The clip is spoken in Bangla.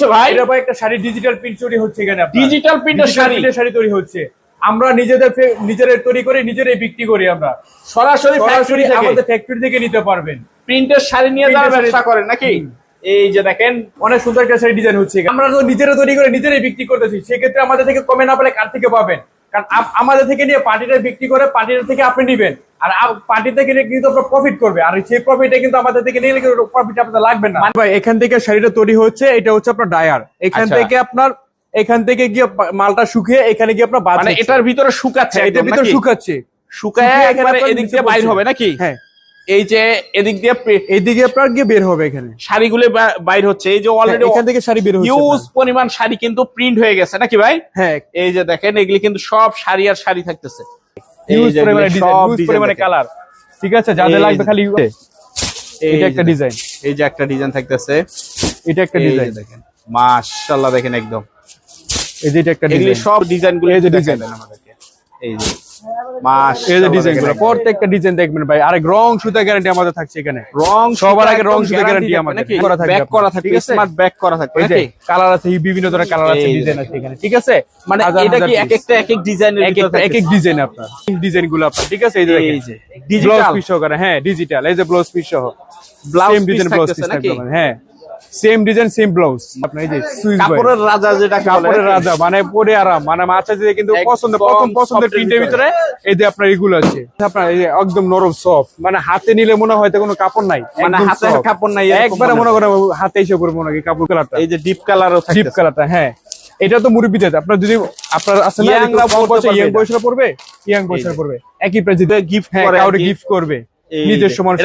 হচ্ছে ভাই? এটা ভাই একটা শাড়ি ডিজিটাল প্রিন্ট তৈরি হচ্ছে এখানে। ডিজিটাল প্রিন্টের শাড়ি তৈরি হচ্ছে। আমরা নিজেদের তৈরি করে নিজেরাই বিক্রি করি। আমরা সরাসরি আমাদের ফ্যাক্টরি থেকে নিতে পারবেন। প্রিন্টের শাড়ি নিয়ে যারা ব্যবসা করেন নাকি? এই যে দেখেন অনেক সুন্দর একটা শাড়ি ডিজাইন হচ্ছে। আমরা তো নিজেরা তৈরি করে নিজেরাই বিক্রি করতেছি। সেক্ষেত্রে আমাদের থেকে কমে না পেলে কার থেকে পাবেন? কারণ আমাদের থেকে নিয়ে পার্টিটা বিক্রি করে পার্টির থেকে আপনি নিবেন, আর পার্টি থেকে নিয়ে কিন্তু আপনার প্রফিট করবে, আর সেই প্রফিটটা কিন্তু আমাদের থেকে নিলে প্রফিট আপনাদের লাগবে না। ভাই এখান থেকে শাড়িটা তৈরি হচ্ছে, এটা হচ্ছে আপনার ডায়ার। এখান থেকে গিয়ে মালটা শুকিয়ে এখানে গিয়ে আপনার মানে এটার ভিতরে শুকাচ্ছে, এটার ভিতরে শুকাচ্ছে, শুকায় একেবারে এদিক দিয়ে বাইর হবে নাকি? হ্যাঁ, এই যে এইদিকে আপনার গিয়ে বের হবে, এখানে শাড়িগুলো বাইর হচ্ছে। এই যে অলরেডি এখান থেকে শাড়ি বের হচ্ছে, হিউজ পরিমাণ শাড়ি কিন্তু প্রিন্ট হয়ে গেছে নাকি ভাই? হ্যাঁ, এই যে দেখেন এগুলি কিন্তু সব শাড়ি আর শাড়ি থাকতেছে, হিউজ পরিমাণে কালার। ঠিক আছে, যাদের লাগবে খালি এটা একটা ডিজাইন, এই যে একটা ডিজাইন থাকতেছে, এটা একটা ডিজাইন দেখেন মাশাআল্লাহ, দেখেন একদম এই যে এটা একটা ডিজাইন, সব ডিজাইনগুলো এই যে ডিজাইন আমাদেরকে, এই যে মাশাআল্লাহ, এই যে ডিজাইনগুলো প্রত্যেকটা ডিজাইন দেখবেন ভাই। আরেক রং সুতা গ্যারান্টি আমাদের থাকছে এখানে। রং সবার আগে রং সুতা গ্যারান্টি আমাদের করা থাকবে, ব্যাক করা থাকবে, স্মার্ট ব্যাক করা থাকবে নাকি? কালার আছে, বিভিন্ন ধরনের কালার আছে, ডিজাইন আছে এখানে। ঠিক আছে, মানে এটা কি এক একটা এক এক ডিজাইনের এক এক ডিজাইন আপনার ডিজাইনগুলো আপনার। ঠিক আছে, এই যে ডিজিটাল পিস সহকারে, হ্যাঁ ডিজিটাল, এই যে ব্লাউজ পিস সহ ব্লাউজ ডিজাইন ব্লাউজ পিস নাকি? হ্যাঁ, সেম ডিজাইন সেম ব্লাউজ। আপনার এই যে কাপড়ের রাজা, যেটা কাপড়ের রাজা, মানে পরে আরাম, মানে মাথা দিয়ে কিন্তু প্রথম পছন্দের প্রিন্টের ভিতরে এই যে আপনার এগুলো আছে। আপনার এই যে একদম নরম সফট, মানে হাতে নিলে মনে হয় কোনো কাপড় নাই, মানে হাতে কাপড় নাই, একবারে মনে করেন হাতে এসে করে মনে হয় কাপড় কালারটা। এই যে ডিপ কালারও থাকে, ডিপ কালারটা। হ্যাঁ, এটা তো মুরব্বিদের, আপনার যদি আপনার আছে না ইয়াং বয়সরা পড়বে, ইয়াং বয়সরা পড়বে একই প্রাইসে গিফট করে, কাউকে গিফট করবে, নিজস্ব মানুষ